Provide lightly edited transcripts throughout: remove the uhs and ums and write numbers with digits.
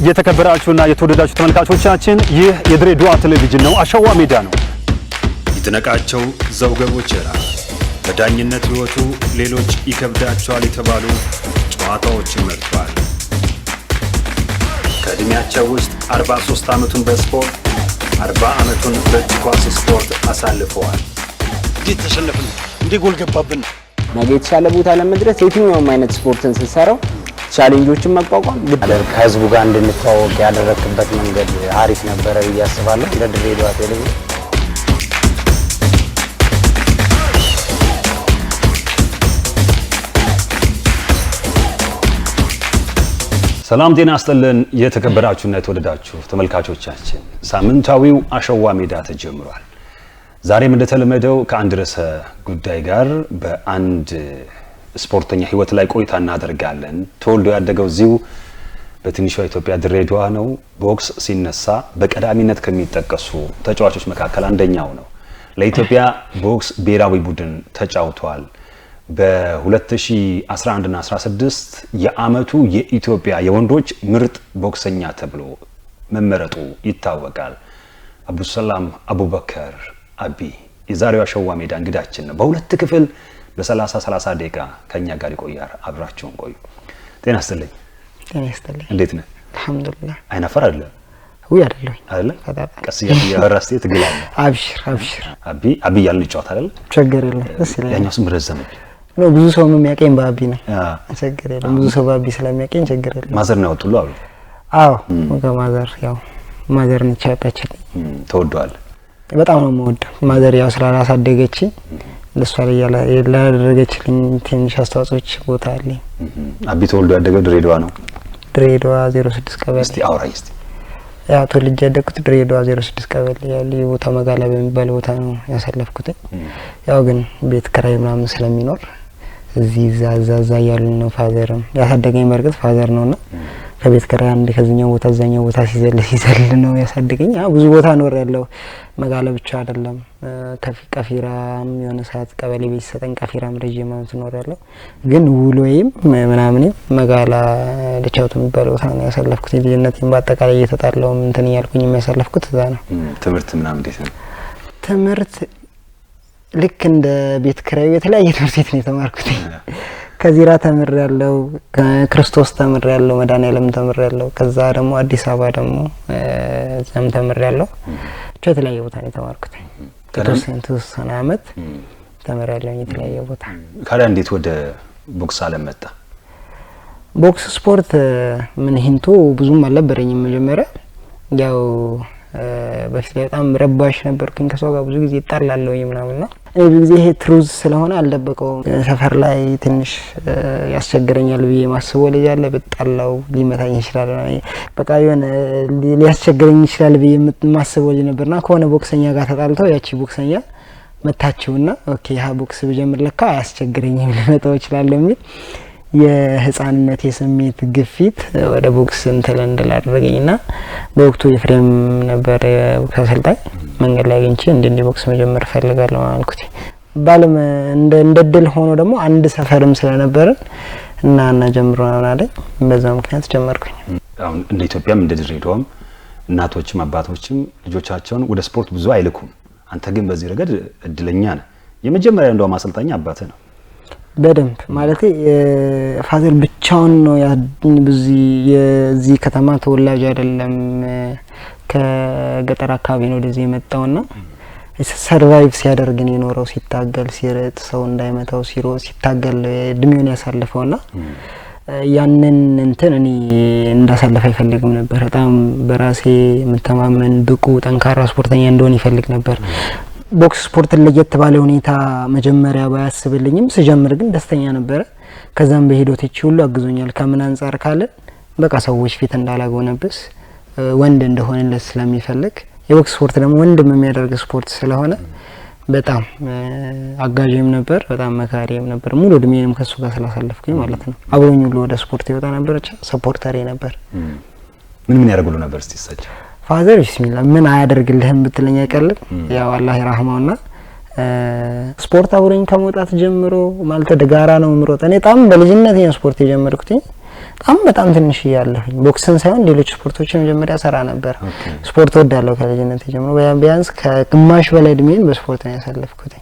የተከበራችሁና የተወደዳችሁ ተመልካቾቻችን ይህ የድሬዳዋ ቴሌቪዥን ነው። አሸዋ ሜዳ ነው። ይድነቃቸው ዘውገቦችራ በዳኝነት ህይወቱ ሌሎች ይከብዳቸዋል የተባሉ ጨዋታዎችን መርጧል። ከእድሜያቸው ውስጥ 43 ዓመቱን በስፖርት 40 ዓመቱን በእጅ ኳስ ስፖርት አሳልፈዋል። እንዴት ተሸነፍን? እንዴት ጎል ገባብን? ነገ የተሻለ ቦታ ለመድረስ የትኛውም አይነት ስፖርትን ስንሰራው ቻሌንጆችን መቋቋም ከህዝቡ ጋር እንድንተዋወቅ ያደረክበት መንገድ አሪፍ ነበረ ብዬ አስባለሁ። ለድሬዳዋ ቴሌቪዥን ሰላም ጤና ይስጥልን። የተከበራችሁና የተወደዳችሁ ተመልካቾቻችን ሳምንታዊው አሸዋ ሜዳ ተጀምሯል። ዛሬም እንደተለመደው ከአንድ ርዕሰ ጉዳይ ጋር በአንድ ስፖርተኛ ህይወት ላይ ቆይታ እናደርጋለን። ተወልዶ ያደገው እዚሁ በትንሿ ኢትዮጵያ ድሬዳዋ ነው። ቦክስ ሲነሳ በቀዳሚነት ከሚጠቀሱ ተጫዋቾች መካከል አንደኛው ነው። ለኢትዮጵያ ቦክስ ብሔራዊ ቡድን ተጫውቷል። በ2011 እና 16 የአመቱ የኢትዮጵያ የወንዶች ምርጥ ቦክሰኛ ተብሎ መመረጡ ይታወቃል። አብዱሰላም አቡበከር አቢ የዛሬው አሸዋ ሜዳ እንግዳችን ነው። በሁለት ክፍል በ30 ደቂቃ ከኛ ጋር ይቆያል። አብራችሁን ቆዩ። ጤና ይስጥልኝ። ጤና ይስጥልኝ። እንዴት ነህ? አልሐምዱሊላህ። አይናፈር አይደለ? ወይ አይደለም አይደለ? ቀስ ያራስቴ ትግላለ። አብሽር አብሽር። አቢ ያልን ጫወታ አይደለ? ችግር የለም። ደስ ይላል። ያኛው ስም ረዘመብኝ ነው። ብዙ ሰው የሚያቀኝ ባቢ ነው። ችግር የለም። ብዙ ሰው ባቢ ስለሚያቀኝ ችግር የለም። ማዘር ነው ያወጡልህ አሉ? አዎ ከማዘር ያው ማዘር ነች ያወጣችልኝ። ተወደዋል? በጣም ነው የምወደው። ማዘር ያው ስላላሳደገችኝ ለሷ ላይ ያላደረገችልኝ ትንሽ አስተዋጽኦች ቦታ አለኝ። አቢ ተወልዶ ያደገው ድሬዳዋ ነው? ድሬዳዋ 06 ቀበሌ። እስቲ አውራኝ እስቲ። ያው ተወልጄ ያደግኩት ድሬዳዋ 06 ቀበሌ ያለ ቦታ መጋላ በሚባል ቦታ ነው ያሳለፍኩት። ያው ግን ቤት ክራይ ምናምን ስለሚኖር እዚህ ዛዛዛ ያሉ ነው። ፋዘርም ያሳደገኝ በርግጥ ፋዘር ነውና ከቤት ክራይ አንድ ከዚህኛው ቦታ እዛኛው ቦታ ሲዘል ነው ያሳደገኝ። ብዙ ቦታ ኖር ያለው መጋላ ብቻ አይደለም። ቀፊራም የሆነ ሰዓት ቀበሌ ቤት ሰጠኝ። ቀፊራም ረጅም አመት ኖር ያለው ግን ውሎዬም ምናምን መጋላ ለቻውቱ የሚባል ቦታ ነው ያሳለፍኩት። ልጅነቴን በአጠቃላይ እየተጣላው እንትን ያልኩኝ የሚያሳለፍኩት እዛ ነው። ትምህርት ምናምን እንዴት ነው? ትምህርት ልክ እንደ ቤት ክራዩ የተለያየ ትምህርት ቤት ነው የተማርኩት። ከዚራ ተምሬያለሁ፣ ከክርስቶስ ተምሬያለሁ፣ መድኃኔዓለም ተምሬያለሁ። ከዛ ደግሞ አዲስ አበባ ደግሞ እዛም ተምሬያለሁ። የተለያየ ቦታ ነው የተማርኩት። ከተወሰነ አመት ተምሬያለሁ የተለያየ ቦታ። ካዲያ እንዴት ወደ ቦክስ ዓለም መጣ? ቦክስ ስፖርት ምን ሂንቱ ብዙም አልነበረኝም መጀመሪያ። ያው በፊት በጣም ረባሽ ነበርኩኝ። ከሰው ጋር ብዙ ጊዜ እጣላለሁ ምናምን ነው። ብዙ ጊዜ ይሄ ትሩዝ ስለሆነ አልደበቀውም። ሰፈር ላይ ትንሽ ያስቸግረኛል ብዬ ማስበው ልጅ አለ። በጣላው ሊመታኝ ይችላል፣ በቃ የሆነ ሊያስቸግረኝ ይችላል ብዬ ማስበው ልጅ ነበርና ከሆነ ቦክሰኛ ጋር ተጣልተው ያቺ ቦክሰኛ መታችውና ኦኬ ያ ቦክስ በጀምር ለካ አያስቸግረኝም ልመጣው ይችላል የሚል የህፃንነት የስሜት ግፊት ወደ ቦክስ እንትን እንዳላደረገኝና በወቅቱ የፍሬም ነበር ቦክስ አሰልጣኝ መንገድ ላይ አግኝቼ እንደ ቦክስ መጀመር ፈልጋለሁ አልኩት። ባለም እንደ ድል ሆኖ ደግሞ አንድ ሰፈርም ስለነበረን እና ጀምሮና አለኝ። በዛ ምክንያት ጀመርኩኝ። አሁን እንደ ኢትዮጵያም እንደ ድሬዳዋም እናቶችም አባቶችም ልጆቻቸውን ወደ ስፖርት ብዙ አይልኩም። አንተ ግን በዚህ ረገድ እድለኛ ነህ። የመጀመሪያ እንደው አሰልጣኝ አባትህ ነው። በደንብ ማለት ፋዘር ብቻውን ነው የዚህ ከተማ ተወላጅ አይደለም። ከገጠር አካባቢ ነው ወደዚህ የመጣውና ሰርቫይቭ ሲያደርግ ነው የኖረው። ሲታገል ሲርጥ ሰው እንዳይመታው ሲታገል እድሜውን ያሳልፈውና ያንን እንትን እኔ እንዳሳልፍ አይፈልግም ነበር። በጣም በራሴ መተማመን ብቁ ጠንካራ ስፖርተኛ እንደሆነ ይፈልግ ነበር። ቦክስ ስፖርት ለየት ባለ ሁኔታ መጀመሪያ ባያስብልኝም ስጀምር ግን ደስተኛ ነበር። ከዛም በሂደቶች ሁሉ አግዞኛል። ከምን አንፃር ካለ በቃ ሰዎች ፊት እንዳላጎነብስ ወንድ እንደሆነለት ስለሚፈልግ የቦክስ ስፖርት ደግሞ ወንድም የሚያደርግ ስፖርት ስለሆነ በጣም አጋዥም ነበር፣ በጣም መካሪም ነበር። ሙሉ እድሜንም ከሱ ጋር ስላሳለፍኩኝ ማለት ነው። አብሮኝ ሁሉ ወደ ስፖርት ይወጣ ነበር። ሰፖርተሬ ነበር። ምን ያደርጉሉ ነበር? እስቲ ሰጭ ፋዘር ቢስሚላህ ምን አያደርግልህም ብትለኝ አይቀልም። ያው አላህ ይራህመውና ስፖርት አብሮኝ ከመውጣት ጀምሮ ማለት ደጋራ ነው ምሮጥ። እኔ በጣም በልጅነት ነው ስፖርት የጀመርኩት። በጣም ትንሽ ያለሁኝ ቦክስን ሳይሆን ሌሎች ስፖርቶችን መጀመሪያ ሰራ ነበር። ስፖርት ወዳለሁ ከልጅነቴ ጀምሮ ቢያንስ ከግማሽ በላይ እድሜን በስፖርት ነው ያሳለፍኩት።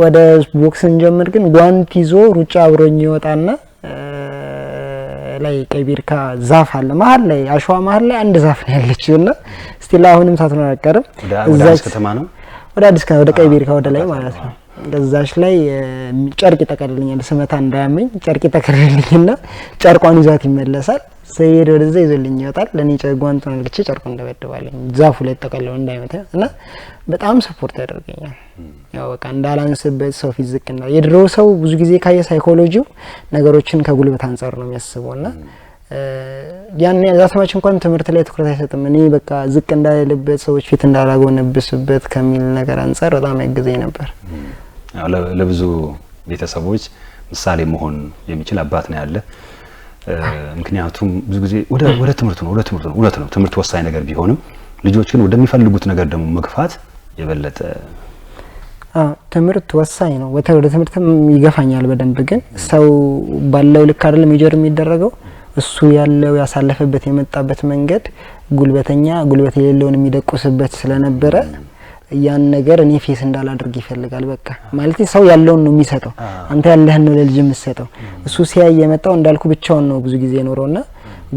ወደ ቦክስን ጀምር ግን ጓንት ይዞ ሩጫ አብሮኝ ይወጣና ላይ ቀይቢርካ ዛፍ አለ መሀል ላይ አሸዋ መሀል ላይ አንድ ዛፍ ነው ያለችውና ስቲል አሁንም ሳትኖር አቀርም እዛች ከተማ ነው ወደ አዲስ ከተማ ወደ ቀይቢርካ ወደ ላይ ማለት ነው። ገዛሽ ላይ ጨርቅ ይጠቀልልኛል ስመታ እንዳያመኝ ጨርቅ ይጠቀልልኝና ጨርቋን ይዛት ይመለሳል። ሰይድ ወደዛ ይዘልኝ ይወጣል። ለኔ ጓንቱን አልግቼ ጨርቁን እንደበደባለኝ ዛፉ ላይ ተቀለው እንዳይመታ እና በጣም ሰፖርት ያደርገኛል። ያው በቃ እንዳላንስበት ሰው ፊት ዝቅ እና የድሮ ሰው ብዙ ጊዜ ካየ ሳይኮሎጂው ነገሮችን ከጉልበት አንፃር ነው የሚያስበውና ያን ያዛስማች እንኳን ትምህርት ላይ ትኩረት አይሰጥም። እኔ በቃ ዝቅ እንዳይልበት ሰዎች ፊት እንዳላጎነብስበት ከሚል ነገር አንፃር በጣም ያግዘኝ ነበር። ለብዙ ቤተሰቦች ምሳሌ መሆን የሚችል አባት ነው ያለ። ምክንያቱም ብዙ ጊዜ ወደ ትምህርቱ ነው እውነት ነው ትምህርት ወሳኝ ነገር ቢሆንም ልጆች ግን ወደሚፈልጉት ነገር ደግሞ መግፋት የበለጠ ትምህርት ወሳኝ ነው። ወደ ትምህርትም ይገፋኛል በደንብ ግን ሰው ባለው ልክ አይደለም ሜጀር የሚደረገው እሱ ያለው ያሳለፈበት የመጣበት መንገድ ጉልበት የሌለውን የሚደቁስበት ስለነበረ ያን ነገር እኔ ፌስ እንዳላደርግ ይፈልጋል። በቃ ማለት ሰው ያለውን ነው የሚሰጠው። አንተ ያለህን ነው ለልጅ የምትሰጠው። እሱ ሲያይ የመጣው እንዳልኩ ብቻውን ነው ብዙ ጊዜ ኖሮና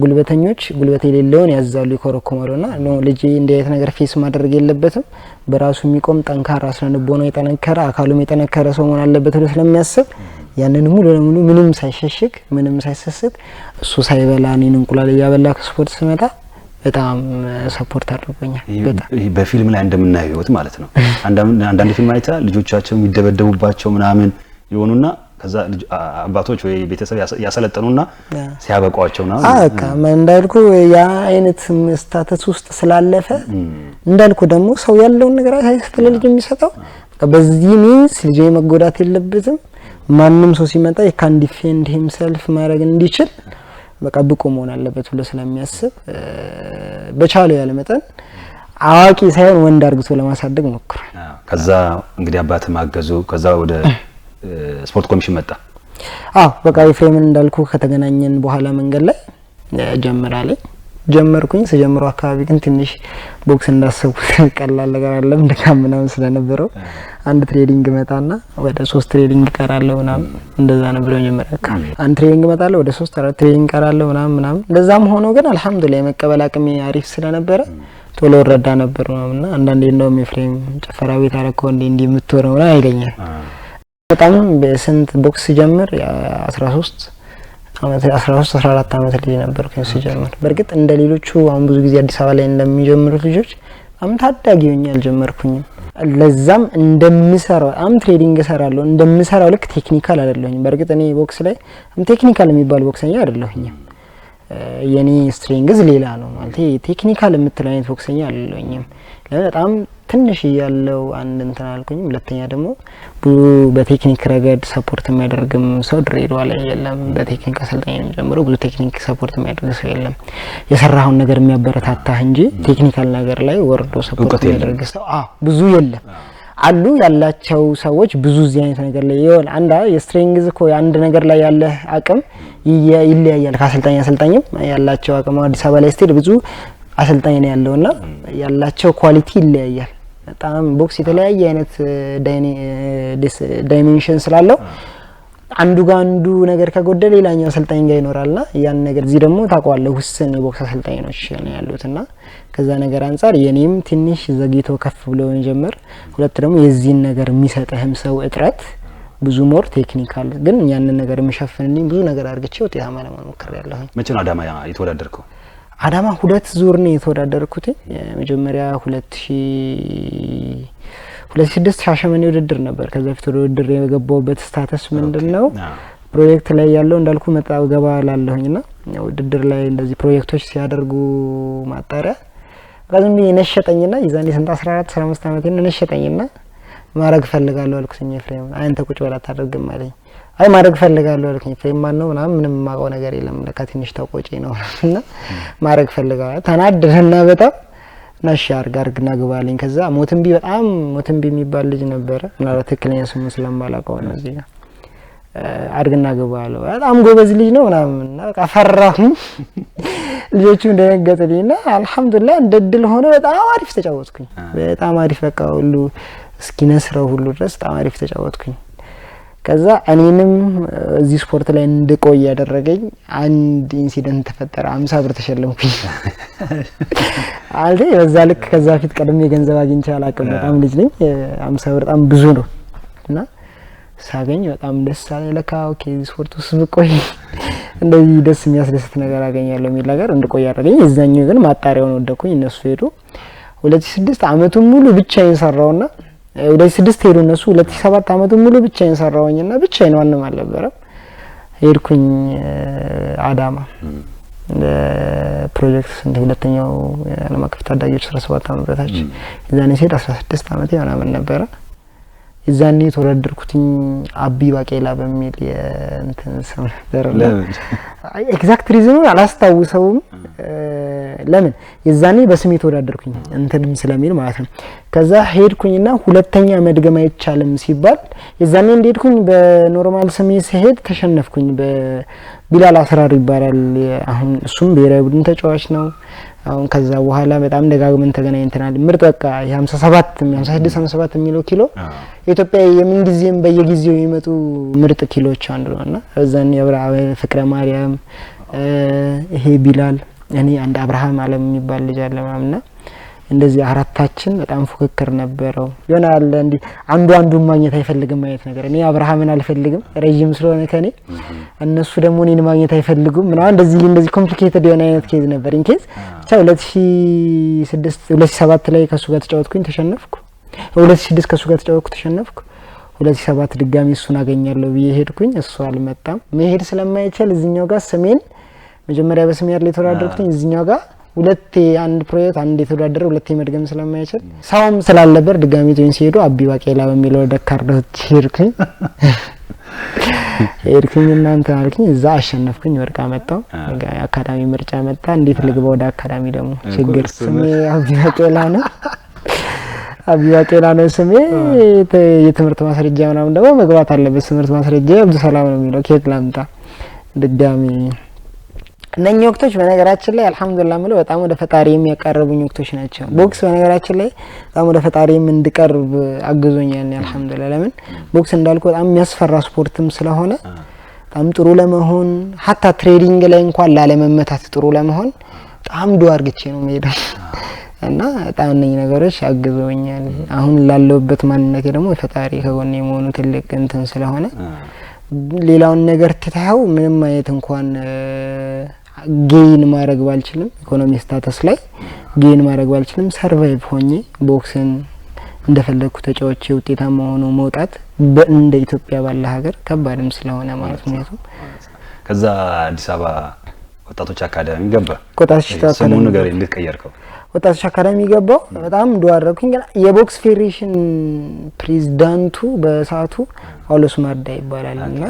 ጉልበተኞች ጉልበት የሌለውን ያዛሉ ይኮረኮማሉና ነው ልጅ እንዲህ አይነት ነገር ፌስ ማድረግ የለበትም። በራሱ የሚቆም ጠንካራ ስለልቦናው የጠነከረ አካሉም የጠነከረ ሰው መሆን አለበት ብሎ ስለሚያስብ ያንን ሙሉ ለሙሉ ምንም ሳይሸሽግ ምንም ሳይሰስት እሱ ሳይበላ እኔን እንቁላል እያበላ ከስፖርት ስመጣ በጣም ሰፖርት አድርጎኛል። በጣም በፊልም ላይ እንደምናየው ማለት ነው። አንዳንድ ፊልም አይታ ልጆቻቸው የሚደበደቡባቸው ምናምን ይሆኑና ከዛ አባቶች ወይ ቤተሰብ ያሰለጠኑና ሲያበቋቸው ነው አካ እንዳልኩ ያ አይነት ስታተስ ውስጥ ስላለፈ እንዳልኩ ደግሞ ሰው ያለውን ነገር አይተህ ለልጅ የሚሰጠው በዚህ ሚንስ ልጅ መጎዳት የለበትም። ማንንም ሰው ሲመጣ የካን ዲፌንድ ሂምሰልፍ ማድረግ እንዲችል በቃ ብቁ መሆን አለበት ብሎ ስለሚያስብ በቻለው ያለ መጠን አዋቂ ሳይሆን ወንድ አርግቶ ለማሳደግ ሞክሯል። ከዛ እንግዲህ አባት ማገዙ ከዛ ወደ ስፖርት ኮሚሽን መጣ። በቃ ኤፍሬምን እንዳልኩ ከተገናኘን በኋላ መንገድ ላይ ጀመርኩኝ። ስጀምረው አካባቢ ግን ትንሽ ቦክስ እንዳሰብኩት ቀላል ነገር አይደለም። ደካም ምናምን ስለነበረው አንድ ትሬኒንግ መጣና ወደ 3 ትሬኒንግ ቀራለሁ ምናምን እንደዛ ነበር የጀመረው። አንድ ትሬኒንግ መጣለሁ ወደ 3 4 ትሬኒንግ ቀራለሁ ምናምን እንደዛም ሆኖ ግን አልহামዱሊላህ የመቀበል አቅሜ አሪፍ ስለነበረ ቶሎ ወረዳ ነበር ምናምንና አንዳንዴ እንደውም ኤፍሬም ጨፈራ ቤት አረከው እንዴ የምትወረው ነው አይለኛል። በጣም በስንት ቦክስ ጀምር 13 14 አመት ልጅ ነበርኩኝ ሲጀምር። በርግጥ እንደ ሌሎቹ አሁን ብዙ ጊዜ አዲስ አበባ ላይ እንደሚጀምሩት ልጆች ታዳጊ ሆኜ አልጀመርኩኝም። ለዛም እንደምሰራው ትሬኒንግ እሰራለሁ እንደምሰራው ልክ ቴክኒካል አይደለሁኝ። በርግጥ እኔ ቦክስ ላይ ቴክኒካል የሚባል ቦክሰኛ አይደለሁኝ። የኔ ስትሪንግዝ ሌላ ነው ማለት ቴክኒካል የምትለው አይነት ቦክሰኛ አይደለሁኝም። በጣም ትንሽ ያለው አንድ እንትን አልኩኝ። ሁለተኛ ደግሞ ብዙ በቴክኒክ ረገድ ሰፖርት የሚያደርግም ሰው ድሬዳዋ ላይ የለም። በቴክኒክ አሰልጣኝ ነው ጀምሮ ብዙ ቴክኒክ ሰፖርት የሚያደርግ ሰው የለም። የሰራውን ነገር የሚያበረታታህ እንጂ ቴክኒካል ነገር ላይ ወርዶ ሰፖርት የሚያደርግ ሰው ብዙ የለም። አሉ ያላቸው ሰዎች ብዙ እዚህ አይነት ነገር ላይ ይወል አንዳ የስትሪንግዝ እኮ አንድ ነገር ላይ ያለ አቅም ይለያያል። ከአሰልጣኝም ያላቸው አቅም አዲስ አበባ ላይ ስቴድ ብዙ አሰልጣኝ ነው ያለውና ያላቸው ኳሊቲ ይለያያል። በጣም ቦክስ የተለያየ አይነት ዳይሜንሽን ስላለው አንዱ ጋር አንዱ ነገር ከጎደለ ሌላኛው አሰልጣኝ ጋር ይኖራልና ያን ነገር እዚህ ደግሞ ታቋለ ውስን የቦክስ አሰልጣኞች ነው ያሉትና ከዛ ነገር አንፃር የኔም ትንሽ ዘግይቶ ከፍ ብሎ ጀመር። ሁለት ደግሞ የዚህን ነገር የሚሰጥህም ሰው እጥረት ብዙ ሞር ቴክኒካል ግን ያንን ነገር የሚሸፍንልኝ ብዙ ነገር አርግቼ ውጤታማ ለመሆን ሞክሬያለሁ። መቼ ነው አዳማ የተወዳደርከው? አዳማ 2 ዙር ነው የተወዳደርኩት። መጀመሪያ 2006 ሻሸመኔ ውድድር ነበር። ከዛ በፊት ውድድር የገባውበት ስታተስ ምንድነው ፕሮጀክት ላይ ያለው እንዳልኩ መጣው ገባ ላለሁኝና ውድድር ላይ እንደዚህ ፕሮጀክቶች ሲያደርጉ ማጣሪያ ጋዝም የነሸጠኝና ይዛኔ 14 15 አመት የነሸጠኝና ማረግ ፈልጋለሁ አልኩኝ። ኤፍሬም አንተ ቁጭ በላ ታደርግም አለኝ። አይ ማረግ ፈልጋለሁ አልኩኝ። ኤፍሬም ማን ነው ምንም ማቀው ነገር የለም ለካ ትንሽ ተቆጪ ነውና ማረግ ፈልጋለሁ ተናደደና በጣም ነሽ አርጋርግና ግባልኝ። ከዛ ሞትንቢ የሚባል ልጅ ነበር ምናልባት ትክክለኛ ስሙ ስለማላውቀው ነው እዚህ አድርግና ገባ አለው። በጣም ጎበዝ ልጅ ነው ምናምን በቃ ፈራሁ። ልጆቹ እንደነገጡልኝና አልহামዱሊላህ እንደድል ሆነ በጣም አሪፍ ተጫወትኩኝ። በጣም አሪፍ በቃ ሁሉ እስኪነስረው ሁሉ ድረስ በጣም አሪፍ ተጫወትኩኝ። ከዛ እኔንም እዚህ ስፖርት ላይ እንድቆይ ያደረገኝ አንድ ኢንሲደንት ተፈጠረ። 50 ብር ተሸለምኩኝ። አልዴ በዛ ልክ ከዛ ፊት ቀድሜ ገንዘብ አግኝቼ አላውቅም። በጣም ልጅ ነኝ። 50 ብር በጣም ብዙ ነው እና ሳገኝ በጣም ደስ አለኝ። ለካ ኦኬ ስፖርት ውስጥ ብቆይ እንደዚህ ደስ የሚያስደስት ነገር አገኛለሁ የሚል ነገር እንድቆይ ያደረገኝ። እዛኛው ግን ማጣሪያውን ወደኩኝ። እነሱ ሄዱ። 2006 አመቱን ሙሉ ብቻዬን ሰራውና 2006 ሄዱ እነሱ። 2007 አመቱን ሙሉ ብቻዬን ሰራውኝና ብቻዬን ማንም አልነበረም። ሄድኩኝ አዳማ ፕሮጀክት እንደ ሁለተኛው ዓለም አቀፍ ታዳጊዎች 17 አመት በታች እዛኔ ሲሄድ 16 አመት ምናምን ነበረ። እዛኔ ተወዳደርኩኝ አቢ ባቄላ በሚል የእንትን ስም ደረለ። ኤግዛክት ሪዝኑን አላስታውሰውም። ለምን የዛኔ በስሜ ተወዳደርኩኝ እንትንም ስለሚል ማለት ነው። ከዛ ሄድኩኝና ሁለተኛ መድገም አይቻልም ሲባል የዛኔ እንደሄድኩኝ በኖርማል ስሜ ሲሄድ ተሸነፍኩኝ። በቢላል አስራር ይባላል። አሁን እሱም ብሔራዊ ቡድን ተጫዋች ነው። አሁን ከዛ በኋላ በጣም ደጋግመን ተገናኝተናል። ምርጥ በቃ የ57 56 57 የሚለው ኪሎ ኢትዮጵያ የምንጊዜም በየጊዜው የሚመጡ ምርጥ ኪሎች አንዱ ነውና እዛን የአብርሃም ፍቅረ ማርያም ይሄ ቢላል እኔ አንድ አብርሃም አለም የሚባል ልጅ አለ ማምና እንደዚህ አራታችን በጣም ፉክክር ነበረው። ይሆናል እንዴ አንዱን ማግኘት አይፈልግም ማለት ነገር። እኔ አብርሃምን አልፈልግም ረጅም ስለሆነ ከኔ እነሱ ደግሞ እኔን ማግኘት አይፈልጉም እና እንደዚህ ኮምፕሊኬትድ የሆነ አይነት ኬዝ ነበር። ኢንኬዝ ብቻ 2007 ላይ ከሱ ጋር ተጫወትኩኝ ተሸነፍኩ። 2006 ከሱ ጋር ተጫወትኩ ተሸነፍኩ። 2007 ድጋሚ እሱን አገኛለሁ ብዬ ሄድኩኝ። እሱ አልመጣም። መሄድ ስለማይችል እዚህኛው ጋር ስሜን መጀመሪያ በስሜ ያለ ተወዳደርኩኝ። እዚህኛው ጋር ሁለቴ አንድ ፕሮጀክት አንድ የተወዳደረ ሁለቴ መድገም ስለማይችል ሰውም ስላልነበር ድጋሚ ቶኝ ሲሄዱ አቢ ባቄላ በሚለው ደካርዶት ሄድኩኝ እናንተ አልኩኝ። እዛ አሸነፍኩኝ። ወርቅ አመጣው። አካዳሚ ምርጫ መጣ። እንዴት ልግባ ወደ አካዳሚ ደግሞ ችግር። ስሜ አቢ ባቄላ ነው። አቢ ባቄላ ነው ስሜ። የትምህርት ማስረጃ ምናምን ደግሞ መግባት አለበት። ትምህርት ማስረጃ አብዱ ሰላም ነው የሚለው ከየት ላምጣ ድጋሚ። እነኚህ ወቅቶች በነገራችን ላይ አልহামዱሊላህ ማለት በጣም ወደ ፈጣሪ የሚያቀርቡኝ ወቅቶች ናቸው። ቦክስ በነገራችን ላይ በጣም ወደ ፈጣሪ እንድቀርብ አግዞኛል አልহামዱሊላህ። ለምን ቦክስ እንዳልኩ በጣም የሚያስፈራ ስፖርትም ስለሆነ በጣም ጥሩ ለመሆን ሀታ ትሬኒንግ ላይ እንኳን ላለመመታት ጥሩ ለመሆን በጣም ዱአ አርግቼ ነው የምሄደው እና በጣም እነኚህ ነገሮች አግዞኛል። አሁን ላለውበት ማንነቴ ደግሞ ፈጣሪ ከጎኔ መሆኑ ትልቅ እንትን ስለሆነ ሌላውን ነገር ትታው ምንም አይነት እንኳን ጌን ማድረግ ባልችልም ኢኮኖሚ ስታተስ ላይ ጌን ማድረግ ባልችልም ሰርቫይቭ ሆኜ ቦክስን እንደፈለኩ ተጫዋች ውጤታማ ሆኖ መውጣት በእንደ ኢትዮጵያ ባለ ሀገር ከባድም ስለሆነ ማለት ነው። ከዛ አዲስ አበባ ወጣቶች አካዳሚ ገባ። ወጣቶች አካዳሚ ስሙን ነገር እንድትቀየርከው ወጣቶች አካዳሚ ገባው። በጣም ዱአረኩኝ። የቦክስ ፌዴሬሽን ፕሬዝዳንቱ በሰዓቱ ጳውሎስ ማርዳ ይባላልና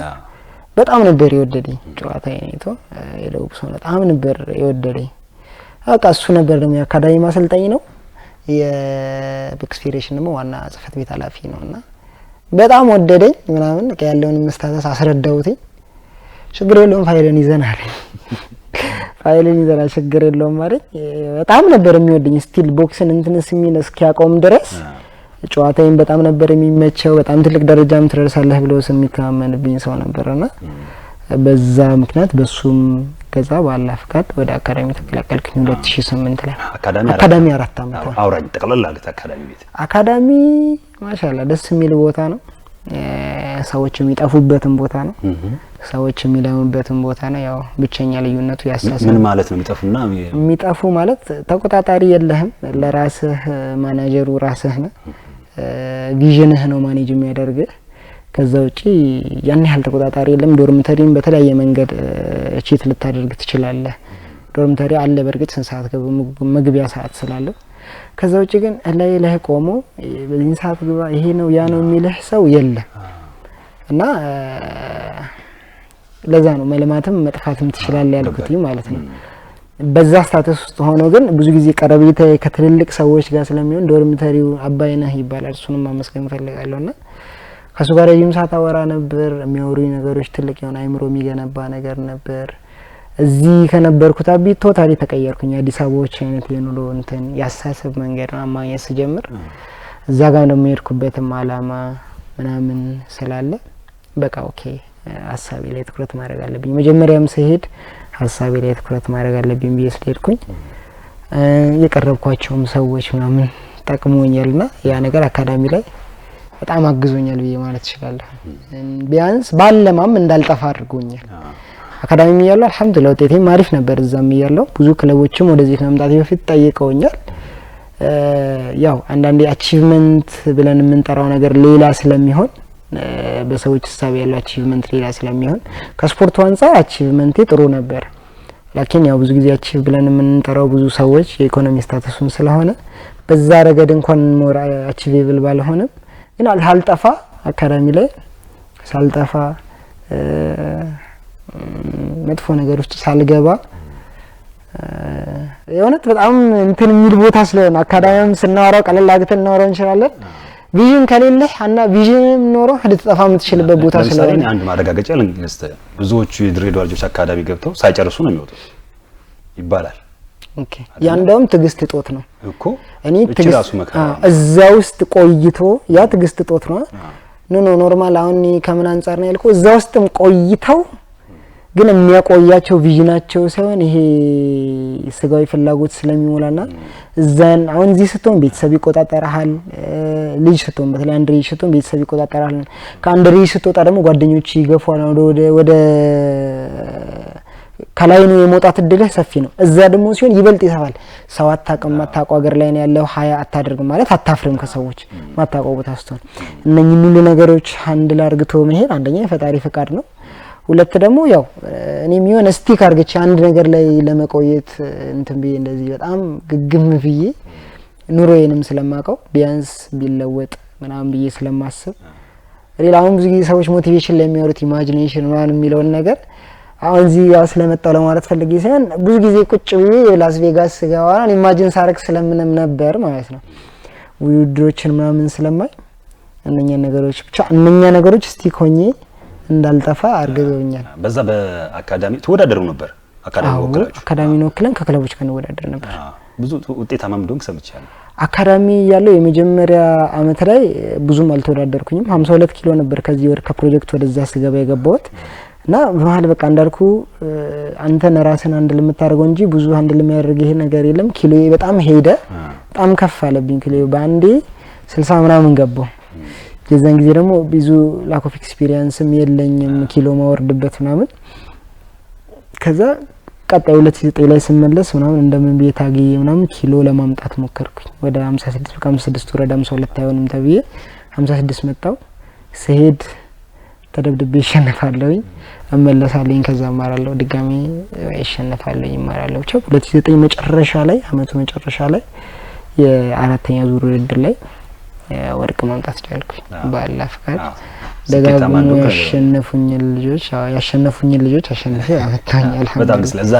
በጣም ነበር የወደደኝ። ጨዋታዬ ነይቶ የደቡብ ሰው በጣም ነበር የወደደኝ። በቃ እሱ ነበር ደግሞ የአካዳሚ ማሰልጠኝ ነው። የቦክስ ፌዴሬሽን ደግሞ ዋና ጽህፈት ቤት ኃላፊ ነውና በጣም ወደደኝ ምናምን ያለውን መስታተስ አስረዳውትኝ። ችግር የለውም ፋይልን ይዘናል ፋይልን ይዘናል ችግር የለውም ማለት በጣም ነበር የሚወደኝ። ስቲል ቦክስን እንትን ሲሚን እስኪያቆም ድረስ ጨዋታዬን በጣም ነበር የሚመቸው። በጣም ትልቅ ደረጃም ትደርሳለህ ብሎ የሚተማመንብኝ ሰው ነበርና በዛ ምክንያት በሱም ከዛ ባላ ፍቃድ ወደ አካዳሚ ተቀላቀልኩኝ 2008 ላይ። አካዳሚ 4 አመት አውራኝ ተቀላቀለ አካዳሚ ቤት። አካዳሚ ማሻአላ ደስ የሚል ቦታ ነው። ሰዎች የሚጠፉበትን ቦታ ነው። ሰዎች የሚለሙበትን ቦታ ነው። ያው ብቸኛ ልዩነቱ ያሳሰብ ምን ማለት ነው? የሚጠፉ ማለት ተቆጣጣሪ የለህም። ለራስህ ማናጀሩ ራስህ ነህ። ቪዥንህ ነው ማኔጅ የሚያደርግህ። ከዛ ውጪ ያን ያህል ተቆጣጣሪ የለም። ዶርምተሪም በተለያየ መንገድ ቺት ልታደርግ ትችላለህ። ዶርምተሪ አለ በርግጥ ሰዓት መግቢያ ሰዓት ስላለው። ከዛ ውጪ ግን ላይ ቆሞ በዚህ ሰዓት ግባ ይሄ ነው ያ ነው የሚልህ ሰው የለም እና ለዛ ነው መልማትም መጥፋትም ትችላለህ ያልኩት ማለት ነው። በዛ ስታተስ ውስጥ ሆኖ ግን ብዙ ጊዜ ቀረቤታ ከትልልቅ ሰዎች ጋር ስለሚሆን ዶርምተሪው አባይነህ ይባላል። እሱንም ማመስገን ፈልጋለሁና ከሱ ጋር ረጅም ሰዓት አወራ ነበር። የሚያወሩኝ ነገሮች ትልቅ የሆነ አይምሮ የሚገነባ ነገር ነበር። እዚህ ከነበርኩት አቢ ቶታሊ ተቀየርኩኝ። አዲስ አበባዎች አይነት የኑሮ እንትን ያሳሰብ መንገድ ማግኘት ስጀምር እዛ ጋር ነው የሄድኩበትም አላማ ምናምን ስላለ በቃ ኦኬ ሀሳቤ ላይ ትኩረት ማድረግ አለብኝ። መጀመሪያም ስሄድ ሀሳቤ ላይ ትኩረት ማድረግ አለብኝ ብዬ ስለሄድኩኝ የቀረብኳቸውም ሰዎች ምናምን ጠቅሞኛልና ያ ነገር አካዳሚ ላይ በጣም አግዞኛል ብዬ ማለት እችላለሁ። ቢያንስ ባለማም እንዳልጠፋ አድርጎኛል። አካዳሚ እያለሁ አልሐምዱሊላህ ውጤቴም አሪፍ ነበር። እዛም እያለሁ ብዙ ክለቦችም ወደዚህ ከመምጣቴ በፊት ጠይቀውኛል። ያው አንዳንዴ አቺቭመንት ብለን የምንጠራው ነገር ሌላ ስለሚሆን በሰዎች ሐሳብ ያለው አቺቭመንት ሌላ ስለሚሆን ከስፖርቱ አንፃር አቺቭመንቴ ጥሩ ነበር። ላኪን ያው ብዙ ጊዜ አቺቭ ብለን የምንጠራው ብዙ ሰዎች የኢኮኖሚ ስታተሱን ስለሆነ በዛ ረገድ እንኳን ሞር አቺቬብል ባልሆነም ግን አልጠፋ አካዳሚ ላይ ሳልጠፋ መጥፎ ነገር ውስጥ ሳልገባ የሆነት በጣም እንትን የሚል ቦታ ስለሆነ አካዳሚም ስናወራው ቀለል አድርገን እናወራው እንችላለን። ቪዥን ከሌለህ እና ቪዥን ኖሮ ልትጠፋ የምትችልበት ቦታ ስለሆነ ለምሳሌ አንድ ማረጋገጫ ልንገስተ ብዙዎቹ የድሬዳዋ ልጆች አካዳሚ ገብተው ሳይጨርሱ ነው የሚወጡት ይባላል። ኦኬ ያ እንደውም ትግስት ጦት ነው እኮ እኔ ትግስት እዛ ውስጥ ቆይቶ ያ ትግስት ጦት ነው። ኖ ኖርማል አሁን ከምን አንፃር ነው ያልኩ እዛ ውስጥም ቆይተው ግን የሚያቆያቸው ቪዥናቸው ሳይሆን ይሄ ስጋዊ ፍላጎት ስለሚሞላና እዛን አሁን እዚህ ስትሆን ቤተሰብ ይቆጣጠራል። ልጅ ስትሆን በተለይ አንድ ልጅ ስትሆን ቤተሰብ ይቆጣጠራል። ከአንድ ልጅ ስትወጣ ደግሞ ጓደኞች ይገፋሉ ወደ ከላይ ነው የመውጣት እድልህ ሰፊ ነው። እዛ ደግሞ ሲሆን ይበልጥ ይሰፋል። ሰው አታውቅም፣ ማታውቀው ሀገር ላይ ነው ያለው። ሀያ አታደርግም ማለት አታፍርም ከሰዎች ማታውቀው ቦታ ስትሆን እነኚህ ሁሉ ነገሮች ሃንድል አድርግቶ መሄድ አንደኛ የፈጣሪ ፍቃድ ነው። ሁለት ደግሞ ያው እኔም የሆነ ስቲክ አርግቼ አንድ ነገር ላይ ለመቆየት እንትን ብዬ እንደዚህ በጣም ግግም ብዬ ኑሮዬንም ስለማቀው ቢያንስ ቢለወጥ ምናምን ብዬ ስለማስብ ሌላውን ብዙ ጊዜ ሰዎች ሞቲቬሽን ላይ የሚያወሩት ኢማጂኔሽን ማን የሚለውን ነገር አሁን እዚህ ያው ስለመጣው ለማለት ፈልጌ ሳይሆን ብዙ ጊዜ ቁጭ ብዬ ላስ ቬጋስ ገባና ኢማጂን ሳረክ ስለምንም ነበር ማለት ነው። ውድድሮችን ምናምን ስለማይ እነኛ ነገሮች ስቲክ ሆኜ እንዳልጠፋ አርገውኛል። በዛ በአካዳሚ ተወዳደሩ ነበር። አካዳሚ ነው ክለን ከክለቦች ጋር እንወዳደር ነበር። ብዙ ውጤታማ እንደሆንክ ሰምቻለሁ። አካዳሚ ያለው የመጀመሪያ አመት ላይ ብዙም አልተወዳደርኩኝም። 52 ኪሎ ነበር ከዚህ ወር ከፕሮጀክት ወደዛ ስገባ የገባሁት እና በመሃል በቃ እንዳልኩ አንተ ራስን አንድ ለምታደርገው እንጂ ብዙ አንድ ለሚያደርግ ይሄ ነገር የለም። ኪሎዬ በጣም ሄደ፣ በጣም ከፍ አለብኝ። ኪሎዬ ባንዴ 60 ምናምን ገባው። የዛን ጊዜ ደግሞ ብዙ ላክ ኦፍ ኤክስፒሪየንስም የለኝም ኪሎ ማወርድበት ምናምን። ከዛ ቀጣይ 2009 ላይ ስመለስ ምናምን እንደምን ቤት አግዬ ምናምን ኪሎ ለማምጣት ሞከርኩኝ። ወደ 56 በቃ 56 ወረዳ 52 አይሆንም ተብዬ 56 መጣው። ስሄድ ተደብድቤ ይሸነፋለሁኝ፣ እመለሳለሁኝ። ከዛ ማራለሁ ድጋሚ ይሸነፋለሁኝ፣ ማራለሁ። 2009 መጨረሻ ላይ አመቱ መጨረሻ ላይ የአራተኛ ዙር ውድድር ላይ ወርቅ ማምጣት ቻልኩኝ። በአላህ ፍቃድ ደጋግሞ ያሸነፉኝ ልጆች አሸንፌ አመጣኝ። አልሐምዱሊላህ በጣም ስለዛ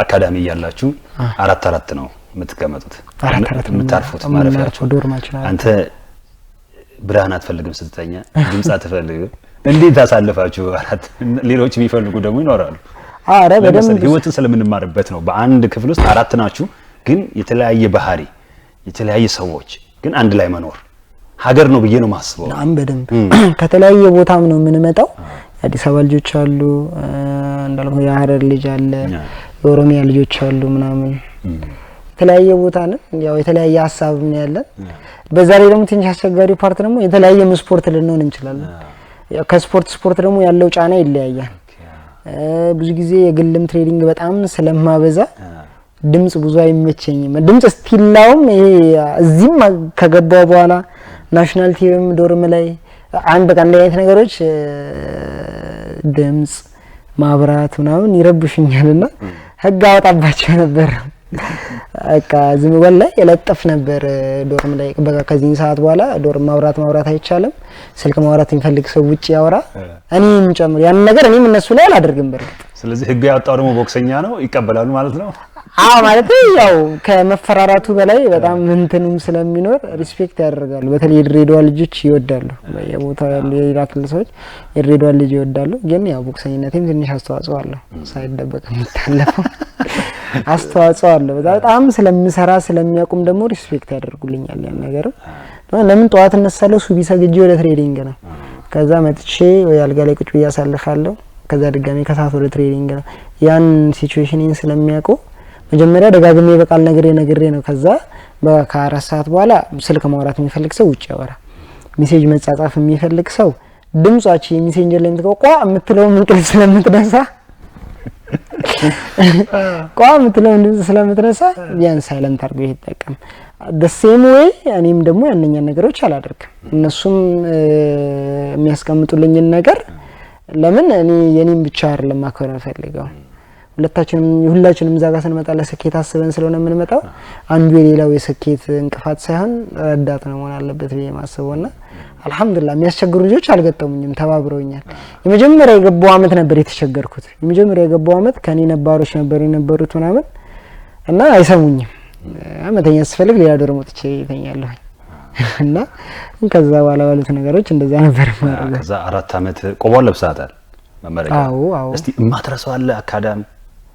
አካዳሚ ያላችሁ አራት ነው የምትቀመጡት የምታርፉት ማረፊያችሁ ዶርማችሁ። አንተ ብርሃን አትፈልግም ስትተኛ ድምጽ አትፈልግም። እንዴት ታሳልፋችሁ? አራት ሌሎች የሚፈልጉ ደግሞ ይኖራሉ። አረ በደንብ ህይወትን ስለምንማርበት ነው። በአንድ ክፍል ውስጥ አራት ናችሁ፣ ግን የተለያየ ባህሪ የተለያየ ሰዎች ግን አንድ ላይ መኖር ሀገር ነው ብዬ ነው ማስበው። አም በደንብ ከተለያየ ቦታም ነው የምንመጣው። አዲስ አበባ ልጆች አሉ፣ እንዳልኩ የሀረር ልጅ አለ፣ የኦሮሚያ ልጆች አሉ ምናምን የተለያየ ቦታ ነው። ያው የተለያየ ሀሳብ ምን ያለን። በዛ ላይ ደግሞ ትንሽ አስቸጋሪ ፓርት ደግሞ የተለያየ ስፖርት ልንሆን እንችላለን። ያው ከስፖርት ደግሞ ያለው ጫና ይለያያል። ብዙ ጊዜ የግልም ትሬዲንግ በጣም ስለማበዛ ድምጽ ብዙ አይመቸኝም። ድምጽ ስቲላውም ይሄ እዚህም ከገባው በኋላ ናሽናል ቲቪም ዶርም ላይ አንድ ቀን ላይ ነገሮች ድምጽ ማብራት ምናምን ይረብሽኛልና ህግ አወጣባቸው ነበር። በቃ ዝም ወላይ የለጠፍ ነበር ዶርም ላይ በቃ ከዚህ ሰዓት በኋላ ዶርም ማብራት አይቻልም። ስልክ ማውራት የሚፈልግ ሰው ውጪ ያወራ እኔም ጨምር ያን ነገር እኔም እነሱ ላይ አላደርግም። በርግጥ ስለዚህ ህግ ያወጣው ደግሞ ቦክሰኛ ነው ይቀበላሉ ማለት ነው። ማለት ያው ከመፈራራቱ በላይ በጣም እንትኑም ስለሚኖር ሪስፔክት ያደርጋሉ። በተለይ የድሬዳዋ ልጆች ይወዳሉ። በየቦታው ያሉ የሌላ ክልል ሰዎች የድሬዳዋ ልጅ ይወዳሉ። ግን ያው ቦክሰኝነቴም ትንሽ አስተዋጽኦ አለው። ሳይደበቅ የሚታለፈው አስተዋጽኦ አለው። በጣም ስለምሰራ ስለሚያውቁም ደግሞ ሪስፔክት ያደርጉልኛል። ያን ነገር ለምን ጠዋት እነሳለሁ፣ ሱቢ ሰግጄ ወደ ትሬኒንግ ነው። ከዛ መጥቼ ወይ አልጋ ላይ ቁጭ ብዬ አሳልፋለሁ። ከዛ ድጋሜ ከሰዓት ወደ ትሬኒንግ ነው። ያን ሲቹዌሽንን ስለሚያውቁ መጀመሪያ ደጋግሜ በቃል ነግሬ ነው። ከዛ ከ4 ሰዓት በኋላ ስልክ ማውራት የሚፈልግ ሰው ውጭ ያወራ፣ ሜሴጅ መጻጻፍ የሚፈልግ ሰው ድምጻችን የሜሴንጀር ላይ የምትቆቋ የምትለው እንቅልፍ ስለምትነሳ የምትለው ድምጽ ስለምትነሳ ያን ሳይለንት አድርጎ ይጠቀም። ደሴም ወይ እኔም ደግሞ ያንኛ ነገሮች አላደርግም። እነሱም የሚያስቀምጡልኝን ነገር ለምን እኔ የኔን ብቻ አይደለም ማከራ ፈልገው ሁላችንም እዛ ጋር ስንመጣ ለስኬት አስበን ስለሆነ የምንመጣው አንዱ የሌላው የስኬት እንቅፋት ሳይሆን ረዳት ነው መሆን አለበት ብዬ ማስበውና አልহামዱሊላህ የሚያስቸግሩ ልጆች አልገጠሙኝም፣ ተባብረውኛል። የመጀመሪያ የገባው አመት ነበር የተቸገርኩት። የመጀመሪያ የገባው አመት ከኔ ነባሮች ነበር የነበሩት ምናምን እና አይሰሙኝም። አመተኛ ስፈልግ ሌላ ዶርም ወጥቼ ይተኛለሁ እና ከዛ በኋላ ባሉት ነገሮች እንደዛ ነበር ማለት። ከዛ 4 አመት ቆቦን ለብሳታል መመረቂያ። አዎ እስቲ ማትረሳው አለ አካዳሚ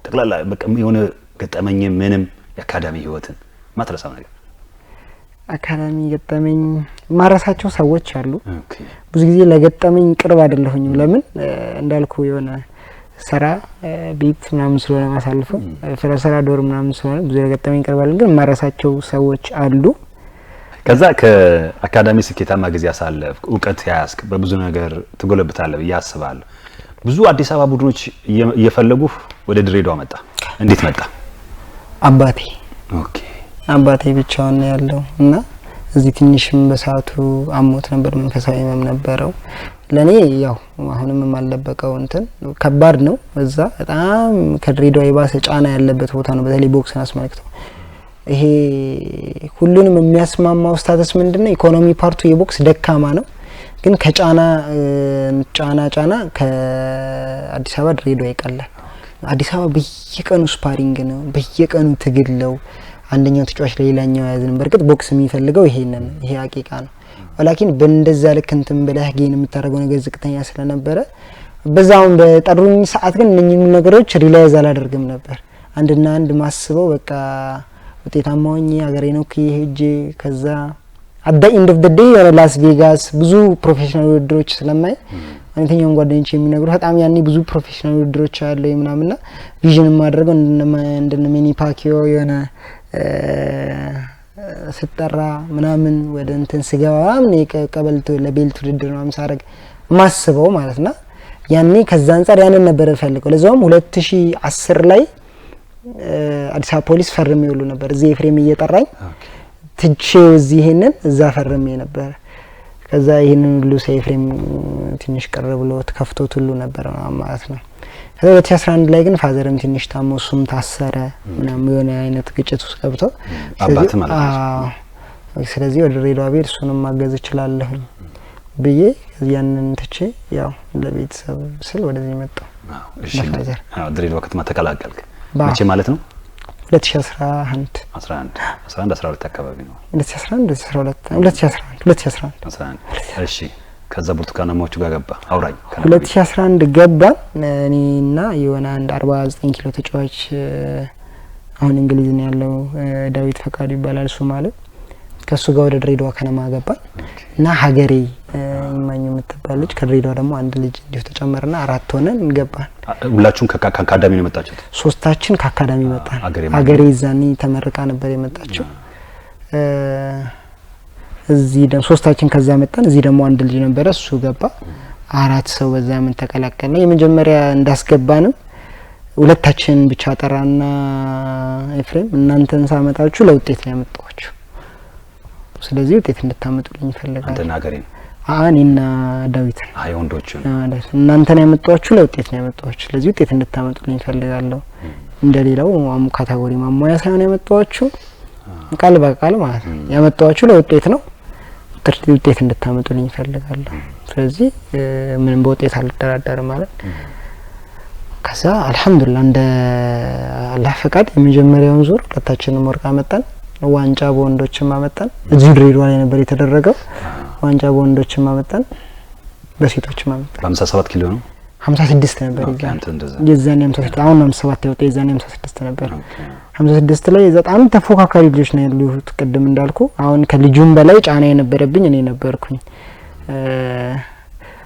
ጠቅላላ በቃ የሆነ ገጠመኝ ምንም የአካዳሚ ህይወትን ማትረሳው ነገር? አካዳሚ ገጠመኝ ማረሳቸው ሰዎች አሉ። ብዙ ጊዜ ለገጠመኝ ቅርብ አይደለሁኝም። ለምን እንዳልኩ የሆነ ስራ ቤት ምናምን ስለሆነ ማሳልፈው ፍራሰራ ዶር ምናምን ስለሆነ ብዙ ለገጠመኝ ቅርብ አይደለም። ግን ማረሳቸው ሰዎች አሉ። ከዛ ከአካዳሚ ስኬታማ ጊዜ ያሳለፍ እውቀት ያስክ በብዙ ነገር ትጎለብታለህ ብዬ አስባለሁ። ብዙ አዲስ አበባ ቡድኖች እየፈለጉ ወደ ድሬዳዋ መጣ። እንዴት መጣ? አባቴ አባቴ ብቻውን ያለው እና እዚህ ትንሽም በሰዓቱ አሞት ነበር፣ መንፈሳዊ ህመም ነበረው። ለኔ ያው አሁንም የማልደበቀው እንትን ከባድ ነው። እዛ በጣም ከድሬዳዋ የባሰ ጫና ያለበት ቦታ ነው። በተለይ ቦክስን አስመልክቶ ይሄ ሁሉንም የሚያስማማው ስታተስ ምንድነው? ኢኮኖሚ ፓርቱ የቦክስ ደካማ ነው። ግን ከጫና ከአዲስ አበባ ድሬዳዋ ይቀላል። አዲስ አበባ በየቀኑ ስፓሪንግ ነው፣ በየቀኑ ትግል ነው። አንደኛው ተጫዋች ለሌላኛው ያዝን። በርግጥ ቦክስ የሚፈልገው ይሄ ሀቂቃ ነው። ወላኪን በእንደዛ ልክ እንትን ብለህ ጌን የምታደርገው ነገር ዝቅተኛ ስለነበረ በዛው በጠሩኝ ሰዓት ግን እነኚህ ነገሮች ሪላይዝ አላደርግም ነበር። አንድና አንድ ማስበው በቃ ውጤታማ ሆኜ ሀገሬ ነው ከሄጄ ከዛ at the end of the day ላስ ቬጋስ ብዙ ፕሮፌሽናል ውድድሮች ስለማይ አንተኛውን ጓደኞች የሚነግሩ በጣም ያኔ ብዙ ፕሮፌሽናል ውድድሮች አለ ምናምንና ቪዥን ማድረገው እንደነ ሚኒ ፓኪዮ የሆነ ስጠራ ምናምን ወደ እንትን ስገባ ምናምን ቀበልቶ ለቤልት ውድድር ነው ማሳረግ ማስበው ማለትና ያኔ ከዛ አንፃር ያንን ነበር ፈልገው። ለዛውም 2010 ላይ አዲስ አበባ ፖሊስ ፈርሜ ይሉ ነበር። እዚህ ኤፍሬም እየጠራኝ ትቼው እዚህ ይሄንን እዛ ፈርሜ ነበር። ከዛ ይሄንን ሁሉ ኤፍሬም ትንሽ ቀረ ብሎ ተከፍቶት ሁሉ ነበር ማለት ነው። ከዛ 2011 ላይ ግን ፋዘርም ትንሽ ታሞ እሱም ታሰረ ምናምን የሆነ አይነት ግጭት ውስጥ ገብቶ አባት ማለት ነው። ስለዚህ ወደ ድሬዳዋ ቤት እሱንም ማገዝ እችላለሁ ብዬ ያንን ትቼ ያው ለቤተሰብ ስል ወደዚህ መጣሁ። እሺ ድሬዳዋ ከተማ ተቀላቀልክ መቼ ማለት ነው? 2011 12 አካባቢ ነው። 2011 እሺ ከዛ ብርቱካናማዎቹ ጋር ገባ አውራኝ 2011 ገባን። እኔና የሆነ አንድ 49 ኪሎ ተጫዋች አሁን እንግሊዝ ነው ያለው ዳዊት ፈቃዱ ይባላል እሱ ማለት ከሱ ጋር ወደ ድሬዳዋ ከነማ ገባን እና ሀገሬ ይማኝ የምትባለች ከድሬዳዋ ደግሞ አንድ ልጅ እንዲሁ ተጨመረና 4 ሆነን ገባን። ሁላችሁም ከአካዳሚ ነው የመጣችሁት? ሶስታችን ከአካዳሚ መጣን። ሀገሬ ዛኔ ተመርቃ ነበር የመጣችው። እዚህ ደግሞ ሶስታችን ከዛ መጣን። እዚህ ደግሞ አንድ ልጅ ነበር እሱ ገባ። 4 ሰው በዛ ምን ተቀላቀለ። የመጀመሪያ እንዳስገባንም ሁለታችን ብቻ ጠራና ኤፍሬም እናንተን ሳመጣችሁ ለውጤት ነው ያመጣችሁ፣ ስለዚህ ውጤት እንድታመጡልኝ ይፈልጋል። አንተና ሀገሬ እኔና ዳዊት ወንዶቹ እናንተን ያመጣችሁ ለውጤት ነው ያመጣችሁ፣ ስለዚህ ውጤት እንድታመጡልኝ ይፈልጋለሁ። እንደሌላው ካታጎሪ ማሟያ ሳይሆን ያመጣችሁ ቃል በቃል ማለት ነው ያመጣችሁ ለውጤት ነው፣ ውጤት እንድታመጡልኝ ይፈልጋለሁ። ስለዚህ ምንም በውጤት አልደራደርም ማለት ከዛ አልহামዱሊላህ እንደ አላህ ፈቃድ የመጀመሪያውን ዙር ሁለታችንም ወርቅ አመጣን። ዋንጫ በወንዶችም አመጣን። እዚህ ድሬዳዋ ላይ ነበር የተደረገው። ዋንጫ በወንዶችም አመጣን፣ በሴቶችም አመጣን። በ57 ኪሎ ነው 56 ነበር የዛኔ 56 አሁን 57 ያወጣ የዛኔ 56 ነበር። 56 ላይ በጣም ተፎካካሪ ልጆች ነው ያሉት ቅድም እንዳልኩ። አሁን ከልጁም በላይ ጫና የነበረብኝ እኔ ነበርኩኝ።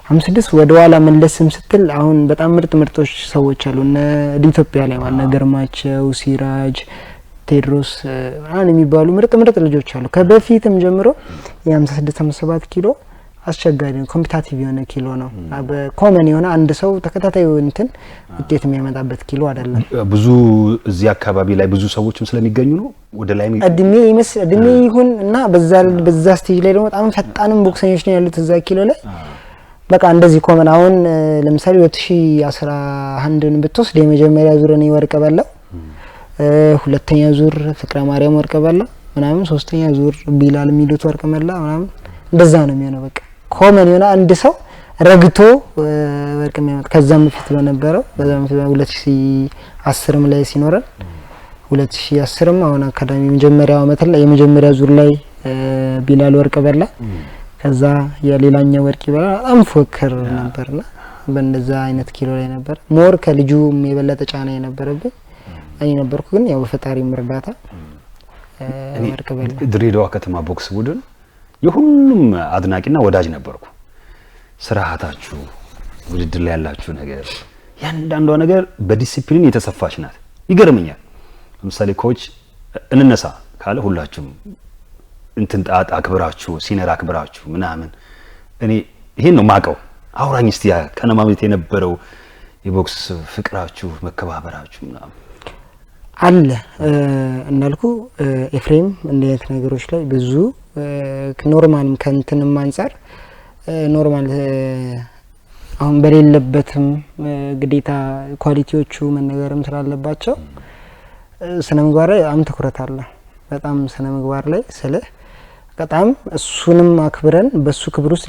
56 ወደ ኋላ መለስም ስትል አሁን በጣም ምርጦች ሰዎች አሉ እነ ኢትዮጵያ ላይ ማለት ገርማቸው፣ ሲራጅ፣ ቴድሮስ አሁን የሚባሉ ምርጥ ልጆች አሉ። ከበፊትም ጀምሮ የ56 57 ኪሎ አስቸጋሪ ነው። ኮምፒቲቲቭ የሆነ ኪሎ ነው። በኮመን የሆነ አንድ ሰው ተከታታይ እንትን ውጤት የሚያመጣበት ኪሎ አይደለም። ብዙ እዚህ አካባቢ ላይ ብዙ ሰዎችም ስለሚገኙ ነው ወደ ላይ እድሜ ይሁን እና በዛ ስቴጅ ላይ ደግሞ በጣም ፈጣንም ቦክሰኞች ነው ያሉት እዛ ኪሎ ላይ። በቃ እንደዚህ ኮመን አሁን ለምሳሌ 2011ን ብትወስድ የመጀመሪያ ዙር ነው ወርቅ በላው፣ ሁለተኛ ዙር ፍቅረ ማርያም ወርቅ በላ ምናምን፣ ሶስተኛ ዙር ቢላል ሚሉት ወርቅ መላ ምናምን። እንደዛ ነው የሚሆነው። በቃ ኮመን የሆነ አንድ ሰው ረግቶ ወርቅ የሚያመጣ ከዛም በፊት በነበረው በዛም 2010 ላይ ሲኖረን 2010 አሁን አካዳሚ የመጀመሪያው አመት ላይ የመጀመሪያ ዙር ላይ ቢላል ወርቅ በላ፣ ከዛ የሌላኛው ወርቅ በላ። በጣም ፎከር ነበርና በእንደዛ አይነት ኪሎ ላይ ነበር። ሞር ከልጁ የበለጠ ጫና የነበረብኝ እኔ ነበርኩ። ግን ያው በፈጣሪ እርዳታ ወርቅ በላ። ድሬዳዋ ከተማ ቦክስ ቡድን የሁሉም አድናቂና ወዳጅ ነበርኩ። ስራታችሁ ውድድር ላይ ያላችሁ ነገር ያንዳንዷ ነገር በዲሲፕሊን የተሰፋች ናት። ይገርመኛል። ለምሳሌ ኮች እንነሳ ካለ ሁላችሁም እንትን ጣጣ አክብራችሁ ሲነር አክብራችሁ ምናምን። እኔ ይሄን ነው ማቀው። አውራኝ እስቲ ከነማ ቤት የነበረው የቦክስ ፍቅራችሁ መከባበራችሁ ምናምን አለ እናልኩ ኤፍሬም እንደዚህ ነገሮች ላይ ብዙ ኖርማልም ከእንትንም አንፃር ኖርማል አሁን በሌለበትም ግዴታ ኳሊቲዎቹ መነገርም ስላለባቸው ስነ ምግባር ላይ በጣም ትኩረት አለ። በጣም ስነ ምግባር ላይ ስለ በጣም እሱንም አክብረን በሱ ክብር ውስጥ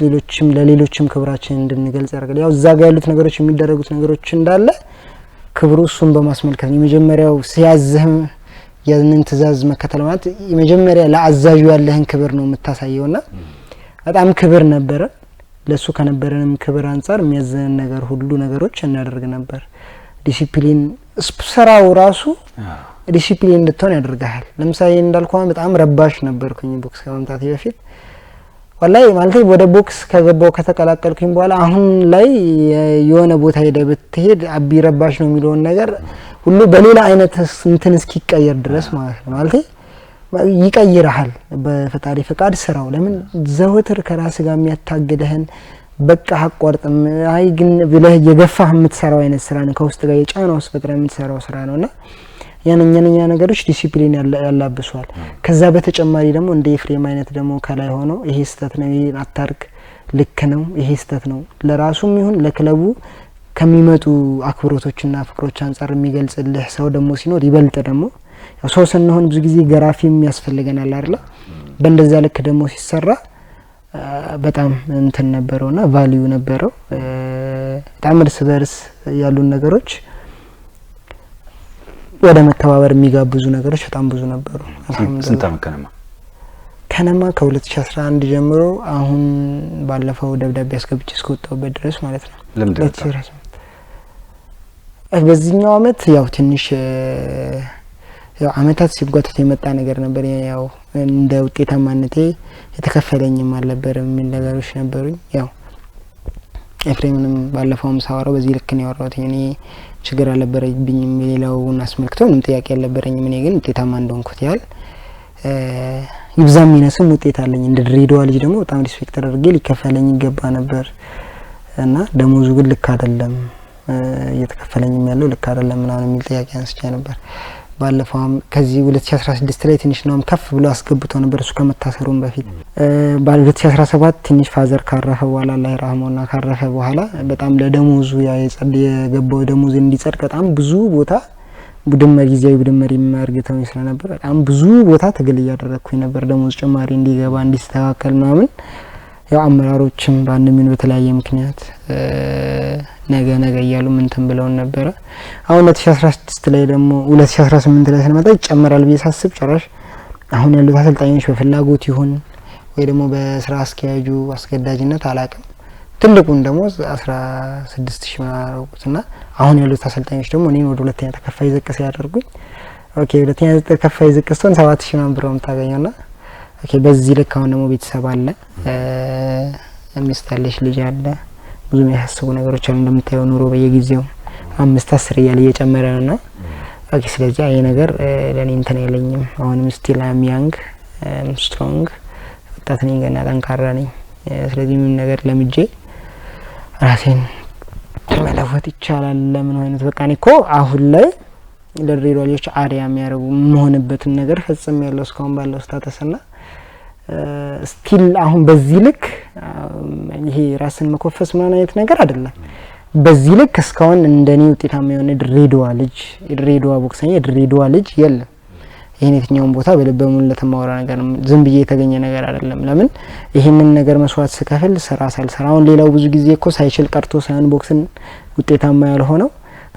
ለሌሎችም ክብራችን እንድንገልጽ ያደርጋል። ያው እዛ ጋር ያሉት ነገሮች የሚደረጉት ነገሮች እንዳለ ክብሩ እሱን በማስመልከት የመጀመሪያው ሲያዝህም ያንን ትእዛዝ መከተል ማለት የመጀመሪያ ለአዛዡ ያለህን ክብር ነው የምታሳየውና በጣም ክብር ነበረ። ለሱ ከነበረንም ክብር አንፃር የሚያዘን ነገር ሁሉ ነገሮች እናደርግ ነበር። ዲሲፕሊን ስራው ራሱ ዲሲፕሊን እንድትሆን ያደርጋል። ለምሳሌ እንዳልኳው በጣም ረባሽ ነበርኩኝ ቦክስ ከመምጣቴ በፊት ወላሂ ማለት ወደ ቦክስ ከገባው ከተቀላቀልኩኝ በኋላ አሁን ላይ የሆነ ቦታ ሄደ ብትሄድ አቢ ረባሽ ነው የሚለውን ነገር ሁሉ በሌላ አይነት እንትን እስኪቀየር ድረስ ማለት ነው። ማለት ይቀይራል በፈጣሪ ፈቃድ ስራው። ለምን ዘወትር ከራስ ጋር የሚያታግደህን በቃ አቋርጥም አይ ግን ብለህ የገፋህ የምትሰራው አይነት ስራ ነው። ከውስጥ ጋር የጫና ውስጥ ፈጥረህ የምትሰራው ስራ ነውና ያንኛኛ ነገሮች ዲሲፕሊን ያላብሷል። ከዛ በተጨማሪ ደግሞ እንደ ኤፍሬም አይነት ደግሞ ከላይ ሆኖ ይሄ ስተት ነው፣ ይሄ አታርክ፣ ልክ ነው፣ ይሄ ስተት ነው ለራሱም ይሁን ለክለቡ ከሚመጡ አክብሮቶችና ፍቅሮች አንፃር የሚገልጽልህ ሰው ደግሞ ሲኖር ይበልጥ ደግሞ ያው ሰው ስንሆን ብዙ ጊዜ ገራፊም ያስፈልገናል አይደል? በእንደዛ ልክ ደግሞ ሲሰራ በጣም እንትን ነበረውና ቫልዩ ነበረው። በጣም እርስ በርስ ያሉን ነገሮች ወደ መተባበር የሚጋብዙ ነገሮች በጣም ብዙ ነበሩ። ስንት አመት ከነማ ከ2011 ጀምሮ አሁን ባለፈው ደብዳቤ አስገብቼ እስከወጣሁበት ድረስ ማለት ነው። በዚህኛው አመት ያው ትንሽ ያው አመታት ሲጓተት የመጣ ነገር ነበር። ያው እንደ ውጤታማነቴ የተከፈለኝም አልነበረም የሚል ነገሮች ነበሩኝ። ያው ኤፍሬምንም ባለፈውም ሳወራው በዚህ ልክ ነው ያወራሁት። እኔ ችግር አልነበረብኝም የሌላውን አስመልክቶ ምንም ጥያቄ አልነበረኝም። እኔ ግን ውጤታማ እንደሆንኩት ያህል ይብዛም ይነስም ውጤት አለኝ። እንደ ድሬዳዋ ልጅ ደግሞ በጣም ሪስፔክት አድርጌ ሊከፈለኝ ይገባ ነበር እና ደሞዙ ግን ልክ አይደለም እየተከፈለኝም ያለው ልክ አይደለም ምናምን የሚል ጥያቄ አንስቼ ነበር። ባለፈውም ከዚህ 2016 ላይ ትንሽ ነው ከፍ ብሎ አስገብቶ ነበር እሱ ከመታሰሩም በፊት። በ2017 ትንሽ ፋዘር ካረፈ በኋላ ላይ ራህሞና ካረፈ በኋላ በጣም ለደሞዙ የገባው ደሞዝ እንዲጸድቅ በጣም ብዙ ቦታ ቡድን መሪ ጊዜያዊ ቡድን መሪ ማርገተው ስለነበር በጣም ብዙ ቦታ ትግል እያደረኩኝ ነበር ደሞዝ ጭማሪ እንዲገባ እንዲስተካከል ምናምን። ያው አመራሮችም በአንድም በተለያየ ምክንያት ነገ እያሉ ምንትን ብለውን ነበረ። አሁን 2016 ላይ ደግሞ 2018 ላይ ስንመጣ ይጨመራል ብዬ ሳስብ ጭራሽ አሁን ያሉት አሰልጣኞች በፍላጎት ይሁን ወይ ደግሞ በስራ አስኪያጁ አስገዳጅነት አላቅም ትልቁን ደግሞ 16000 ማራውቁትና አሁን ያሉት አሰልጣኞች ደግሞ እኔን ወደ ሁለተኛ ተከፋይ ዝቅ ሲያደርጉኝ ኦኬ ሁለተኛ ተከፋይ ዝቅ ስትሆን 7000 ብር የምታገኘውና ኦኬ በዚህ ልክ አሁን ደግሞ ቤተሰብ አለ ሚስት አለሽ ልጅ አለ ብዙ የሚያስቡ ነገሮች አሉ እንደምታየው ኑሮ በየጊዜው 5-10 እያለ እየጨመረ ነውና ኦኬ ስለዚህ አይ ነገር ለኔ እንትን አይለኝም አሁንም ስቲል አም ያንግ ስትሮንግ ወጣት ነኝ ገና ጠንካራ ነኝ ስለዚህ ምን ነገር ለምጄ ራሴን መለወጥ ይቻላል ለምን አይነት በቃ እኔ እኮ አሁን ላይ ለድሬዳዋ ልጆች አሪያ የሚያደርጉ መሆንበትን ነገር ፈጽም ያለው እስካሁን ባለው ስታተስና ስቲል አሁን በዚህ ልክ ይሄ ራስን መኮፈስ ምናምን አይነት ነገር አይደለም በዚህ ልክ እስካሁን እንደኔ ውጤታማ የሆነ ድሬዳዋ ቦክሰኛ ድሬዳዋ ልጅ የለም ይሄን የትኛውን ቦታ በልበ ሙሉነት ማውራ ነገር ዝም ብዬ የተገኘ ነገር አይደለም ለምን ይሄንን ነገር መስዋዕት ስከፍል ስራ ሳልሰራ አሁን ሌላው ብዙ ጊዜ እኮ ሳይችል ቀርቶ ሳይሆን ቦክስን ውጤታማ ያልሆነው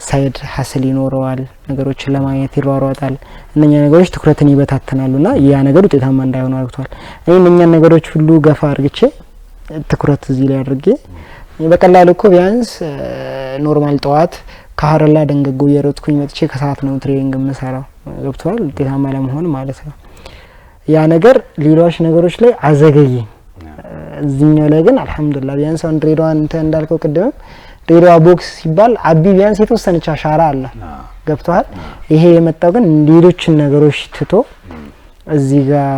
ሳይድ ሀስል ይኖረዋል ነገሮችን ለማግኘት ይሯሯጣል እነኛ ነገሮች ትኩረትን ይበታተናሉና ያ ነገር ውጤታማ እንዳይሆን አድርጓል እኔ እነኛ ነገሮች ሁሉ ገፋ አድርግቼ ትኩረት እዚህ ላይ አድርጌ በቀላሉ እኮ ቢያንስ ኖርማል ጠዋት ካራላ ደንገጎ የሮጥኩኝ መጥቼ ከሰዓት ነው ትሬኒንግ የምሰራው ገብቷል ውጤታማ ለመሆን ማለት ነው ያ ነገር ሌሎች ነገሮች ላይ አዘገየ እዚህኛው ላይ ግን አልহামዱሊላህ ቢያንስ አሁን ድሬዳዋ እንተ እንዳልከው ቀደም ድሬዳዋ ቦክስ ሲባል አቢ ቢያንስ የተወሰነች አሻራ አለ ገብቷል ይሄ የመጣው ግን ሌሎችን ነገሮች ትቶ እዚህ ጋር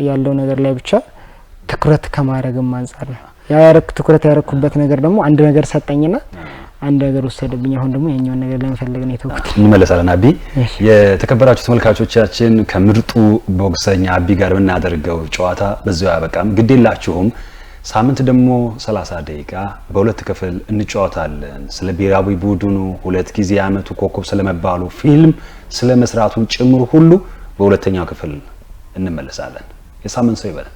ያለው ነገር ላይ ብቻ ትኩረት ከማድረግም አንፃር ነው ያ ትኩረት ያረኩበት ነገር ደግሞ አንድ ነገር ሰጠኝና አንድ ነገር ወሰደብኝ አሁን ደግሞ የኛውን ነገር ለመፈለግ ነው የተወኩት እንመለሳለን አቢ የተከበራችሁ ተመልካቾቻችን ከምርጡ ቦክሰኛ አቢ ጋር እናደርገው ጨዋታ በዛው ያበቃም ግዴላችሁም ሳምንት ደግሞ 30 ደቂቃ በሁለት ክፍል እንጫወታለን ስለ ብሔራዊ ቡድኑ ሁለት ጊዜ አመቱ ኮከብ ስለመባሉ ፊልም ስለመስራቱን ጭምሩ ሁሉ በሁለተኛው ክፍል እንመለሳለን የሳምንት ሰው ይበል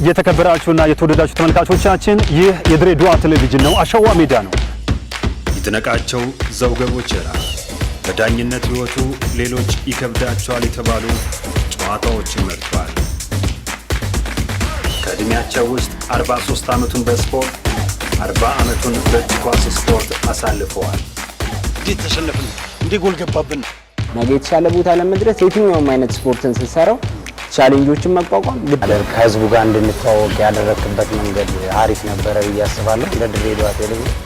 የተከበራችሁና የተወደዳችሁ ተመልካቾቻችን ይህ የድሬዳዋ ቴሌቪዥን ነው አሸዋ ሜዳ ነው ይድነቃቸው ዘውገ ቦቸራ በዳኝነት ህይወቱ ሌሎች ይከብዳቸዋል የተባሉ ጨዋታዎችን መርጧል ከእድሜያቸው ውስጥ 43 አመቱን በስፖርት 40 አመቱን በእጅ ኳስ ስፖርት አሳልፈዋል እንዴት ተሸነፍን እንዴ ጎል ገባብን ነገ የተሻለ ቦታ ለመድረስ የትኛውም አይነት ስፖርትን ስሰራው ቻሌንጆችን መቋቋም ከህዝቡ ጋር እንድንተዋወቅ ያደረክበት መንገድ አሪፍ ነበር ብዬ አስባለሁ ለድሬዳዋ ቴሌቪዥን